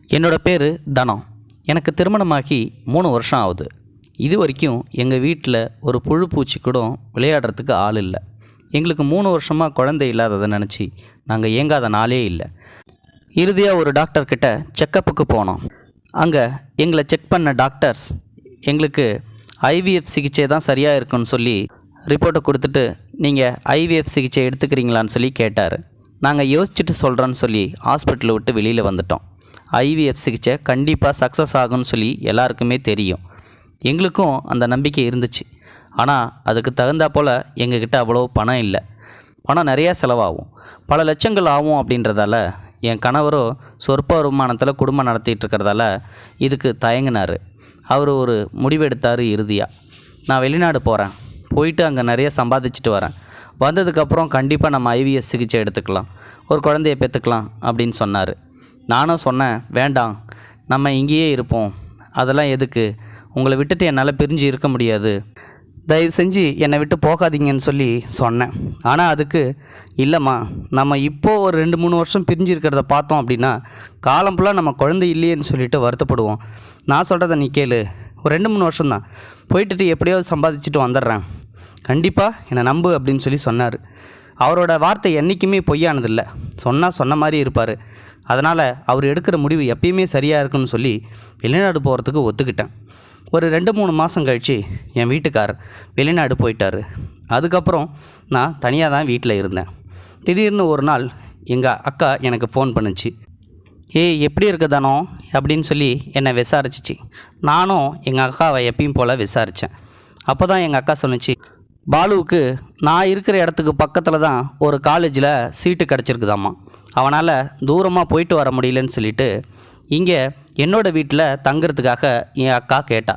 என்னோடய பேர் தனம். எனக்கு திருமணமாகி 3 வருஷம் ஆகுது. இது வரைக்கும் எங்கள் வீட்டில் ஒரு புழு பூச்சி கூட விளையாடுறதுக்கு ஆள் இல்லை. எங்களுக்கு 3 வருஷமாக குழந்தை இல்லாததை நினச்சி நாங்கள் ஏங்காத நாளே இல்லை. இறுதியாக ஒரு டாக்டர்கிட்ட செக்கப்புக்கு போனோம். அங்கே எங்களை செக் பண்ண டாக்டர்ஸ் எங்களுக்கு ஐவிஎஃப் சிகிச்சை தான் சரியாக இருக்குன்னு சொல்லி ரிப்போர்ட்டை கொடுத்துட்டு, நீங்கள் ஐவிஎஃப் சிகிச்சை எடுத்துக்கிறீங்களான்னு சொல்லி கேட்டார். நாங்கள் யோசிச்சுட்டு சொல்கிறோன்னு சொல்லி ஹாஸ்பிட்டலை விட்டு வெளியில் வந்துட்டோம். ஐவிஎஃப் சிகிச்சை கண்டிப்பாக சக்ஸஸ் ஆகும்னு சொல்லி எல்லாருக்குமே தெரியும். எங்களுக்கும் அந்த நம்பிக்கை இருந்துச்சு. ஆனால் அதுக்கு தகுந்தா போல் எங்ககிட்ட அவ்வளோ பணம் இல்லை. பணம் நிறையா செலவாகும், பல லட்சங்கள் ஆகும். அப்படின்றதால என் கணவரோ சொற்ப வருமானத்தில் குடும்பம் நடத்திட்டு இருக்கிறதால இதுக்கு தயங்கினார். அவர் ஒரு முடிவெடுத்தார். இறுதியாக நான் வெளிநாடு போகிறேன், போயிட்டு அங்கே நிறைய சம்பாதிச்சுட்டு வரேன், வந்ததுக்கப்புறம் கண்டிப்பாக நம்ம ஐவிஎஸ் சிகிச்சை எடுத்துக்கலாம், ஒரு குழந்தைய பெற்றுக்கலாம் அப்படின்னு சொன்னார். நானும் சொன்னேன், வேண்டாம், நம்ம இங்கேயே இருப்போம், அதெல்லாம் எதுக்கு, உங்களை விட்டுட்டு என்னால் பிரிஞ்சு இருக்க முடியாது, தயவு செஞ்சு என்னை விட்டு போகாதீங்கன்னு சொல்லி சொன்னேன். ஆனால் அதுக்கு இல்லைம்மா, நம்ம இப்போது ஒரு 2-3 வருஷம் பிரிஞ்சு இருக்கிறத பார்த்தோம் அப்படின்னா காலம் ஃபுல்லாக நம்ம குழந்தை இல்லையேன்னு சொல்லிட்டு வருத்தப்படுவோம். நான் சொல்கிறத நீ கேளு, ஒரு 2-3 வருஷம்தான், போயிட்டு எப்படியாவது சம்பாதிச்சுட்டு வந்துடுறேன், கண்டிப்பாக என்னை நம்பு அப்படின்னு சொல்லி சொன்னார். அவரோட வார்த்தை என்றைக்குமே பொய்யானதில்லை, சொன்னால் சொன்ன மாதிரி இருப்பார். அதனால் அவர் எடுக்கிற முடிவு எப்பயுமே சரியாக இருக்குன்னு சொல்லி வெளிநாடு போகிறதுக்கு ஒத்துக்கிட்டேன். ஒரு 2-3 மாதம் கழித்து என் வீட்டுக்கார் வெளிநாடு போயிட்டார். அதுக்கப்புறம் நான் தனியாக தான் வீட்டில் இருந்தேன். திடீர்னு ஒரு நாள் எங்கள் அக்கா எனக்கு ஃபோன் பண்ணுச்சு. எப்படி இருக்க தானோ அப்படின்னு சொல்லி என்னை விசாரிச்சிச்சு. நானும் எங்கள் அக்காவை எப்பயும் போல் விசாரித்தேன். அப்போ தான் எங்கள் அக்கா சொன்னிச்சு, பாலுவுக்கு நான் இருக்கிற இடத்துக்கு பக்கத்தில் தான் ஒரு காலேஜில் சீட்டு கிடச்சிருக்குதாம்மா, அவனால் தூரமாக போயிட்டு வர முடியலன்னு சொல்லிட்டு இங்கே என்னோடய வீட்டில் தங்குறதுக்காக என் அக்கா கேட்டா.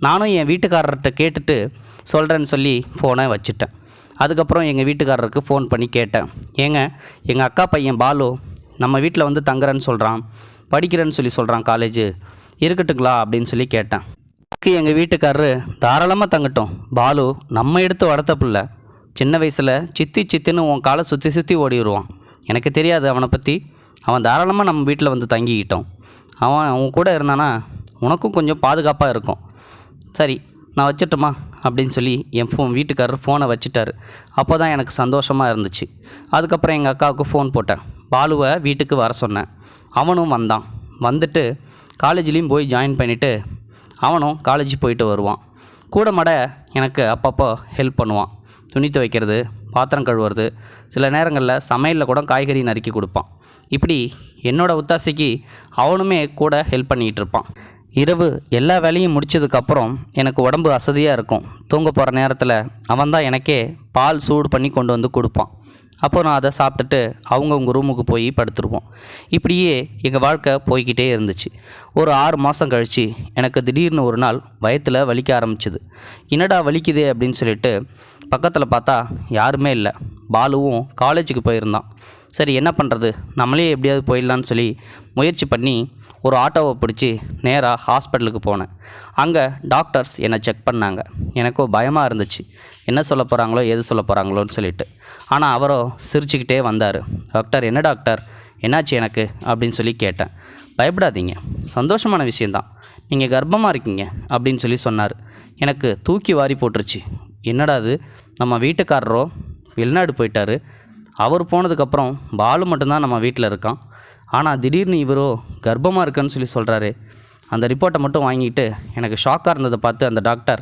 நானும் என் வீட்டுக்காரர்கிட்ட கேட்டுட்டு சொல்கிறேன்னு சொல்லி ஃபோனை வச்சுட்டேன். அதுக்கப்புறம் எங்கள் வீட்டுக்காரருக்கு ஃபோன் பண்ணி கேட்டேன், எங்கள் அக்கா பையன் பாலு நம்ம வீட்டில் வந்து தங்குறேன்னு சொல்கிறான், படிக்கிறேன்னு சொல்லி சொல்கிறான், காலேஜு இருக்கட்டுங்களா அப்படின்னு சொல்லி கேட்டேன். எங்கள் வீட்டுக்காரரு தாராளமாக தங்கட்டும், பாலு நம்ம எடுத்து வளர்த்த பிள்ளை, சின்ன வயசில் சித்தின்னு உன் காலை சுற்றி ஓடிடுவான், எனக்கு தெரியாது அவனை பற்றி, அவன் தாராளமாக நம்ம வீட்டில் வந்து தங்கிக்கிட்டோம், அவன் கூட இருந்தானா உனக்கும் கொஞ்சம் பாதுகாப்பாக இருக்கும், சரி நான் வச்சிட்டோமா அப்படின்னு சொல்லி என் வீட்டுக்காரர் ஃபோனை வச்சுட்டார். அப்போ தான் எனக்கு சந்தோஷமாக இருந்துச்சு. அதுக்கப்புறம் எங்கள் அக்காவுக்கு ஃபோன் போட்டேன், பாலுவை வீட்டுக்கு வர சொன்னேன். அவனும் வந்தான். வந்துட்டு காலேஜ்லேயும் போய் ஜாயின் பண்ணிவிட்டு அவனும் காலேஜ் போயிட்டு வருவான். கூட மாட எனக்கு அப்பப்போ ஹெல்ப் பண்ணுவான், துணி துவைக்கிறது, பாத்திரம் கழுவுறது, சில நேரங்களில் சமையலில் கூட காய்கறி நறுக்கி கொடுப்பான். இப்படி என்னோடய ஒத்தாசைக்கு அவனுமே கூட ஹெல்ப் பண்ணிகிட்டு இருப்பான். இரவு எல்லா வேலையும் முடித்ததுக்கப்புறம் எனக்கு உடம்பு அசதியாக இருக்கும். தூங்க போகிற நேரத்தில் அவன் தான் எனக்கே பால் சூடு பண்ணி கொண்டு வந்து கொடுப்பான். அப்போ நான் அதை சாப்பிட்டுட்டு அவங்கவுங்க ரூமுக்கு போய் படுத்துருவோம். இப்படியே எங்கள் வாழ்க்கை போய்கிட்டே இருந்துச்சு. ஒரு 6 மாதம் கழித்து எனக்கு திடீர்னு ஒரு நாள் வயிற்றில் வலிக்க ஆரம்பிச்சிது. என்னடா வலிக்குதே அப்படின்னு சொல்லிட்டு பக்கத்தில் பார்த்தா யாருமே இல்லை. பாலுவும் காலேஜுக்கு போயிருந்தான். சரி என்ன பண்ணுறது, நம்மளே எப்படியாவது போயிடலான்னு சொல்லி முயற்சி பண்ணி ஒரு ஆட்டோவை பிடிச்சி நேராக ஹாஸ்பிட்டலுக்கு போனேன். அங்கே டாக்டர்ஸ் என்னை செக் பண்ணாங்க. எனக்கும் பயமாக இருந்துச்சு, என்ன சொல்ல போகிறாங்களோ எது சொல்ல போகிறாங்களோன்னு சொல்லிட்டு. ஆனால் அவரோ சிரிச்சுக்கிட்டே வந்தார். டாக்டர், என்ன டாக்டர் என்னாச்சு எனக்கு அப்படின்னு சொல்லி கேட்டேன். பயப்படாதீங்க, சந்தோஷமான விஷயந்தான், நீங்கள் கர்ப்பமாக இருக்கீங்க அப்படின்னு சொல்லி சொன்னார். எனக்கு தூக்கி வாரி போட்டுருச்சு. என்னடா அது, நம்ம வீட்டுக்காரரோ வெளிநாடு போயிட்டார், அவர் போனதுக்கப்புறம் பாலு மட்டும்தான் நம்ம வீட்டில் இருக்கான், ஆனால் திடீர்னு இவரோ கர்ப்பமாக இருக்குன்னு சொல்லி சொல்கிறாரு. அந்த ரிப்போர்ட்டை மட்டும் வாங்கிட்டு எனக்கு ஷாக்காக இருந்ததை பார்த்து அந்த டாக்டர்,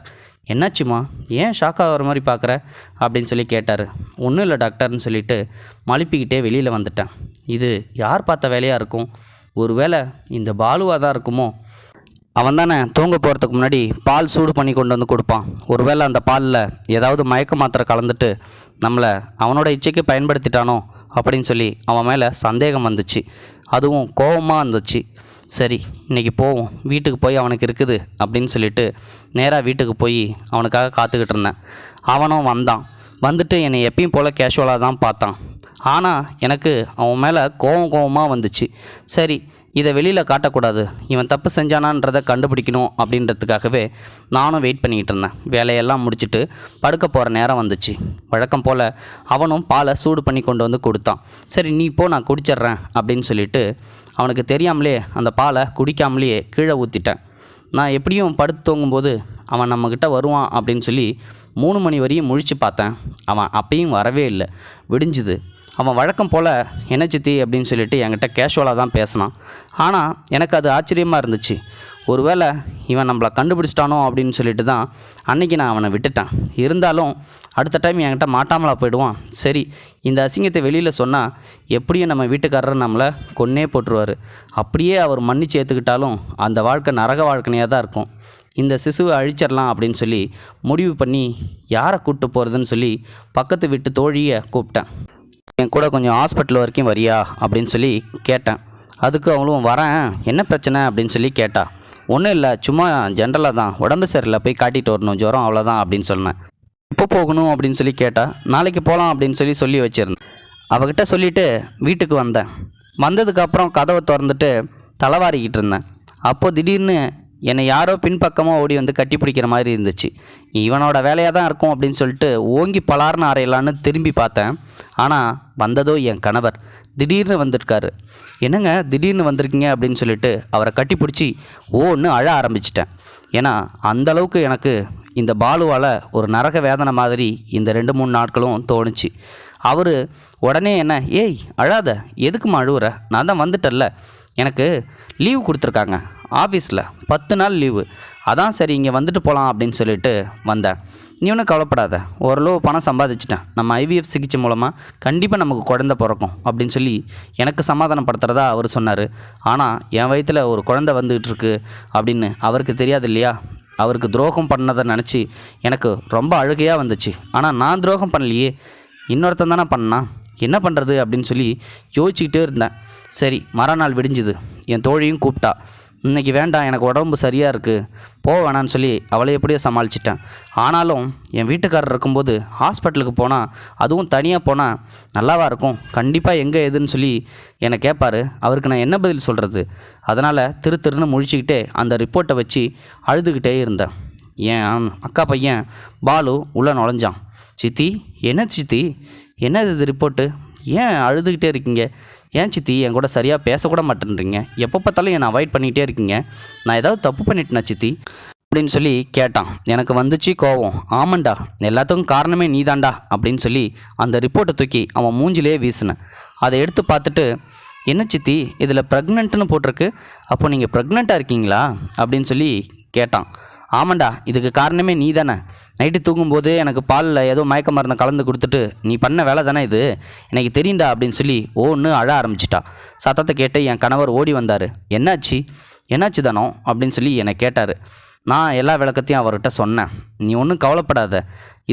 என்னாச்சுமா, ஏன் ஷாக்காக வர மாதிரி பார்க்குற அப்படின்னு சொல்லி கேட்டார். ஒன்றும் இல்லை டாக்டர்னு சொல்லிவிட்டு மழுப்பிக்கிட்டே வெளியில் வந்துட்டேன். இது யார் பார்த்த வேலையாக இருக்கும், ஒரு வேளை இந்த பாலுவாக தான் இருக்குமோ, அவன் தானே தூங்க போகிறதுக்கு முன்னாடி பால் சூடு பண்ணி கொண்டு வந்து கொடுப்பான், ஒருவேளை அந்த பாலில் ஏதாவது மயக்க மாத்திரை கலந்துட்டு நம்மளை அவனோட இச்சைக்கு பயன்படுத்திட்டானோ அப்படின்னு சொல்லி அவன் மேலே சந்தேகம் வந்துச்சு. அதுவும் கோபமாக இருந்துச்சு. சரி இன்றைக்கி போவோம், வீட்டுக்கு போய் அவனுக்கு இருக்குது அப்படின்னு சொல்லிட்டு நேராக வீட்டுக்கு போய் அவனுக்காக காத்துக்கிட்டு இருந்தேன். அவனும் வந்தான். வந்துட்டு என்னை எப்பயும் போல் கேஷுவலாக தான் பார்த்தான். ஆனால் எனக்கு அவன் மேலே கோபமாக வந்துச்சு. சரி இதை வெளியில் காட்டக்கூடாது, இவன் தப்பு செஞ்சானான்றதை கண்டுபிடிக்கணும் அப்படின்றதுக்காகவே நானும் வெயிட் பண்ணிக்கிட்டு இருந்தேன். வேலையெல்லாம் முடிச்சுட்டு படுக்க போகிற நேரம் வந்துச்சு. வழக்கம் போல் அவனும் பாலை சூடு பண்ணி கொண்டு வந்து கொடுத்தான். சரி நீ போ, நான் குடிச்சிட்றேன் அப்படின்னு சொல்லிட்டு அவனுக்கு தெரியாமலே அந்த பாலை குடிக்காமலேயே கீழே ஊற்றிட்டேன். நான் எப்படியும் படுத்து தூங்கும்போது அவன் நம்மக்கிட்ட வருவான் அப்படின்னு சொல்லி 3 மணி வரையும் முழித்து பார்த்தேன். அவன் அப்பயும் வரவே இல்லை. விடிஞ்சுது. அவன் வழக்கம் போல் என்ன சித்தி அப்படின்னு சொல்லிட்டு என்கிட்ட கேஷுவலாக தான் பேசினான். ஆனால் எனக்கு அது ஆச்சரியமாக இருந்துச்சு. ஒருவேளை இவன் நம்மளை கண்டுபிடிச்சிட்டானோ அப்படின்னு சொல்லிட்டு தான் அன்றைக்கி நான் அவனை விட்டுட்டேன். இருந்தாலும் அடுத்த டைம் என்கிட்ட மாட்டாமலா போயிடுவான். சரி, இந்த அசிங்கத்தை வெளியில் சொன்னால் எப்படியும் நம்ம வீட்டுக்காரர் நம்மளை கொன்னே போட்டுருவார். அப்படியே அவர் மன்னிச்சு ஏற்றுக்கிட்டாலும் அந்த வாழ்க்கை நரக வாழ்க்கையாக தான் இருக்கும். இந்த சிசுவை அழிச்சிடலாம் அப்படின்னு சொல்லி முடிவு பண்ணி யாரை கூப்பிட்டு போகிறதுன்னு சொல்லி பக்கத்து வீட்டு தோழியை கூப்பிட்டேன். என் கூட கொஞ்சம் ஹாஸ்பிட்டல் வரைக்கும் வரியா அப்படின்னு சொல்லி கேட்டேன். அதுக்கு அவளும் வரேன், என்ன பிரச்சனை அப்படின்னு சொல்லி கேட்டா. ஒன்றும் இல்லை, சும்மா ஜென்ரலாக தான், உடம்பு சரியில்லை, போய் காட்டிட்டு வரணும், ஜுரம் அவ்வளோதான் அப்படின்னு சொன்னேன். எப்போ போகணும் அப்படின்னு சொல்லி கேட்டா. நாளைக்கு போகலாம் அப்படின்னு சொல்லி வச்சுருந்தேன். அவகிட்ட சொல்லிவிட்டு வீட்டுக்கு வந்தேன். வந்ததுக்கப்புறம் கதவை திறந்துட்டு தலைவாரிக்கிட்டு இருந்தேன். அப்போது திடீர்னு என்னை யாரோ பின்பக்கமாக ஓடி வந்து கட்டி பிடிக்கிற மாதிரி இருந்துச்சு. இவனோட வேலையாக தான் இருக்கும் அப்படின்னு சொல்லிட்டு ஓங்கி பலார்னு அறையலான்னு திரும்பி பார்த்தேன். ஆனால் வந்ததோ என் கணவர். திடீர்னு வந்திருக்காரு. என்னங்க திடீர்னு வந்திருக்கீங்க அப்படின்னு சொல்லிட்டு அவரை கட்டி பிடிச்சி ஓன்னு அழ ஆரம்பிச்சிட்டேன். ஏன்னா அந்தளவுக்கு எனக்கு இந்த பாலுவால் ஒரு நரக வேதனை மாதிரி இந்த 2-3 நாட்களும் தோணுச்சு. அவர் உடனே என்ன, ஏய் அழாத, எதுக்குமா அழுவுற, நான் தான் வந்துட்டல்ல, எனக்கு லீவு கொடுத்துருக்காங்க ஆஃபீஸில் 10 நாள் லீவு, அதான் சரி இங்கே வந்துட்டு போகலாம் அப்படின்னு சொல்லிட்டு வந்தேன். நீ ஒன்றும் கவலைப்படாத, ஓரளவு பணம் சம்பாதிச்சிட்டேன், நம்ம ஐவிஎஃப் சிகிச்சை மூலமாக கண்டிப்பாக நமக்கு குழந்தை பிறக்கும் அப்படின்னு சொல்லி எனக்கு சமாதானப்படுத்துகிறதா அவர் சொன்னார். ஆனால் என் வயிற்றில் ஒரு குழந்தை வந்துக்கிட்டு இருக்கு அப்படின்னு அவருக்கு தெரியாது இல்லையா. அவருக்கு துரோகம் பண்ணதை நினச்சி எனக்கு ரொம்ப அழுகையாக வந்துச்சு. ஆனால் நான் துரோகம் பண்ணலையே, இன்னொருத்தன் தானே பண்ணான், என்ன பண்ணுறது அப்படின்னு சொல்லி யோசிச்சுக்கிட்டே இருந்தேன். சரி, மறுநாள் விடிஞ்சுது. என் தோழியும் கூப்பிட்டா. இன்றைக்கி வேண்டாம், எனக்கு உடம்பு சரியாக இருக்குது, போக வேணான்னு சொல்லி அவளை எப்படியோ சமாளிச்சிட்டேன். ஆனாலும் என் வீட்டுக்காரர் இருக்கும்போது ஹாஸ்பிட்டலுக்கு போனால், அதுவும் தனியாக போனால் நல்லாவா இருக்கும், கண்டிப்பாக எங்கே எதுன்னு சொல்லி என்னை கேட்பார். அவருக்கு நான் என்ன பதில் சொல்கிறது? அதனால் திருன்னு முழிச்சிக்கிட்டே அந்த ரிப்போர்ட்டை வச்சு அழுதுகிட்டே இருந்தேன். என் அக்கா பையன் பாலு உள்ளே நுழைஞ்சான். சித்தி, என்ன சித்தி, என்ன இது ரிப்போர்ட்டு, ஏன் அழுதுகிட்டே இருக்கீங்க, ஏன் சித்தி என் கூட சரியாக பேசக்கூட மாட்டேன்றீங்க, எப்போ பார்த்தாலும் என்னை அவாய்ட் பண்ணிகிட்டே இருக்கீங்க, நான் ஏதாவது தப்பு பண்ணிட்டேனா சித்தி அப்படின்னு சொல்லி கேட்டான். எனக்கு வந்துச்சு கோவம். ஆமாண்டா, எல்லாத்துக்கும் காரணமே நீதாண்டா அப்படின்னு சொல்லி அந்த ரிப்போர்ட்டை தூக்கி அவன் மூஞ்சிலே வீசினேன். அதை எடுத்து பார்த்துட்டு, என்ன சித்தி இதில் ப்ரெக்னென்ட்னு போட்டிருக்கு, அப்போ நீங்கள் ப்ரெக்னெண்ட்டாக இருக்கீங்களா அப்படின்னு சொல்லி கேட்டான். ஆமாண்டா, இதுக்கு காரணமே நீ தானே, நைட்டு தூங்கும்போது எனக்கு பாலில் ஏதோ மயக்க மருந்தை கலந்து கொடுத்துட்டு நீ பண்ண வேலை தானே இது, எனக்கு தெரியுண்டா அப்படின்னு சொல்லி ஓன்னு அழ ஆரம்பிச்சிட்டா. சத்தத்தை கேட்டு என் கணவர் ஓடி வந்தார். என்னாச்சு தானோ அப்படின்னு சொல்லி என்னை கேட்டார். நான் எல்லா விளக்கத்தையும் அவர்கிட்ட சொன்னேன். நீ ஒன்றும் கவலைப்படாத,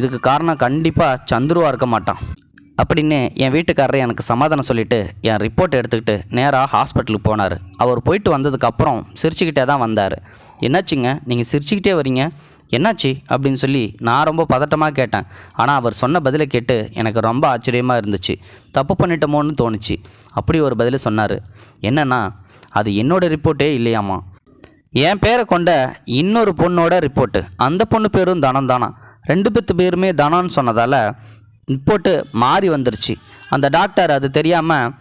இதுக்கு காரணம் கண்டிப்பாக சந்துருவாக இருக்க மாட்டான் அப்படின்னு என் வீட்டுக்காரரை எனக்கு சமாதானம் சொல்லிவிட்டு என் ரிப்போர்ட் எடுத்துக்கிட்டு நேராக ஹாஸ்பிட்டலுக்கு போனார். அவர் போயிட்டு வந்ததுக்கப்புறம் சிரிச்சுக்கிட்டே தான் வந்தார். என்னாச்சுங்க, நீங்கள் சிரிச்சுக்கிட்டே வரீங்க, என்னாச்சு அப்படின்னு சொல்லி நான் ரொம்ப பதட்டமாக கேட்டேன். ஆனால் அவர் சொன்ன பதிலை கேட்டு எனக்கு ரொம்ப ஆச்சரியமாக இருந்துச்சு. தப்பு பண்ணிட்டோமோன்னு தோணுச்சு. அப்படி ஒரு பதிலை சொன்னார். என்னென்னா, அது என்னோடய ரிப்போர்ட்டே இல்லையாம்மா, என் பேரை கொண்ட இன்னொரு பொண்ணோட ரிப்போர்ட்டு. அந்த பொண்ணு பேரும் தனம் தானா, 2 பேருமே தனம்னு சொன்னதால் ரிப்போர்ட்டு மாறி வந்துருச்சு. அந்த டாக்டர் அது தெரியாமல்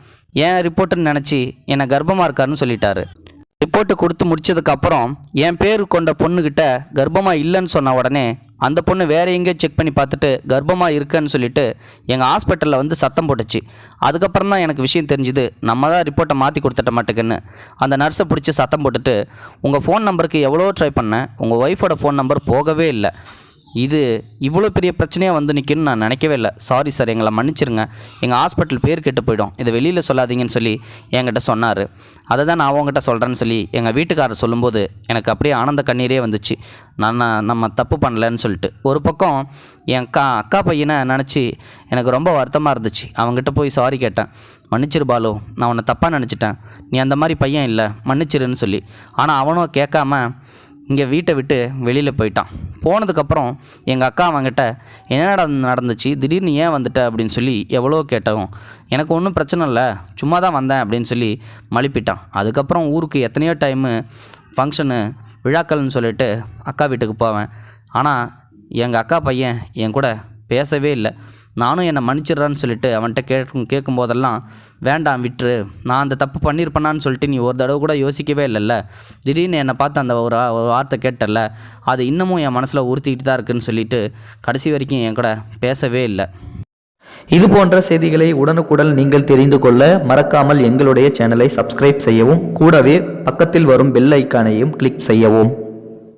என் ரிப்போர்ட்டுன்னு நினச்சி என்னை கர்ப்பமாக இருக்காருன்னு சொல்லிட்டாரு. ரிப்போர்ட்டு கொடுத்து முடிச்சதுக்கப்புறம் என் பேர் கொண்ட பொண்ணுக்கிட்ட கர்ப்பமாக இல்லைன்னு சொன்ன உடனே அந்த பொண்ணு வேறு எங்கேயோ செக் பண்ணி பார்த்துட்டு கர்ப்பமாக இருக்குன்னு சொல்லிட்டு எங்கள் ஹாஸ்பிட்டலில் வந்து சத்தம் போட்டுச்சு. அதுக்கப்புறம் தான் எனக்கு விஷயம் தெரிஞ்சுது, நம்ம தான் ரிப்போர்ட்டை மாற்றி கொடுத்துட்ட மாட்டேங்குன்னு. அந்த நர்ஸை பிடிச்சி சத்தம் போட்டுட்டு, உங்கள் ஃபோன் நம்பருக்கு எவ்வளோ ட்ரை பண்ணேன், உங்கள் ஒய்ஃபோட ஃபோன் நம்பர் போகவே இல்லை, இது இவ்வளோ பெரிய பிரச்சனையாக வந்து நிற்குன்னு நான் நினைக்கவே இல்லை, சாரி சார், எங்களை மன்னிச்சிருங்க, எங்கள் ஹாஸ்பிட்டல் பேர் கெட்டு போயிடும், இதை வெளியில் சொல்லாதீங்கன்னு சொல்லி என்கிட்ட சொன்னார். அதை தான் நான் அவங்ககிட்ட சொல்கிறேன்னு சொல்லி எங்கள் வீட்டுக்காரர் சொல்லும்போது எனக்கு அப்படியே ஆனந்த கண்ணீரே வந்துச்சு. நம்ம தப்பு பண்ணலன்னு சொல்லிட்டு. ஒரு பக்கம் என் அக்கா பையனை நினச்சி எனக்கு ரொம்ப வருத்தமாக இருந்துச்சு. அவங்ககிட்ட போய் சாரி கேட்டேன். மன்னிச்சிரு பாலு, நான் உன்னை தப்பாக நினச்சிட்டேன், நீ அந்த மாதிரி பையன் இல்லை, மன்னிச்சிருன்னு சொல்லி. ஆனால் அவனும் கேட்காம இங்கே வீட்டை விட்டு வெளியில் போயிட்டான். போனதுக்கப்புறம் எங்கள் அக்கா அவங்ககிட்ட என்னடா நடந்துச்சு, திடீர்னு ஏன் வந்துட்ட அப்படின்னு சொல்லி எவ்வளோ கேட்டவும், எனக்கு ஒன்றும் பிரச்சனை இல்லை, சும்மா தான் வந்தேன் அப்படின்னு சொல்லி மழுப்பிட்டான். அதுக்கப்புறம் ஊருக்கு எத்தனையோ டைமு ஃபங்க்ஷனு விழாக்கள்னு சொல்லிட்டு அக்கா வீட்டுக்கு போவேன். ஆனால் எங்கள் அக்கா பையன் என் கூட பேசவே இல்லை. நானும் என்னை மன்னிச்சிடுறான்னு சொல்லிட்டு அவன்கிட்ட கேட்கும் போதெல்லாம் வேண்டாம் விட்டுரு, நான் அந்த தப்பு பண்ணியிருப்பேனான்னு சொல்லிட்டு நீ ஒரு தடவை கூட யோசிக்கவே இல்லைல்ல, திடீர்னு என்னை பார்த்து அந்த ஒரு வார்த்தை கேட்டல, அது இன்னமும் என் மனசில் உறுத்திக்கிட்டு தான் இருக்குன்னு சொல்லிட்டு கடைசி வரைக்கும் என் கூட பேசவே இல்லை. இது போன்ற செய்திகளை உடனுக்குடன் நீங்கள் தெரிந்து கொள்ள மறக்காமல் எங்களுடைய சேனலை சப்ஸ்கிரைப் செய்யவும், கூடவே பக்கத்தில் வரும் பெல் ஐக்கானையும் கிளிக் செய்யவும்.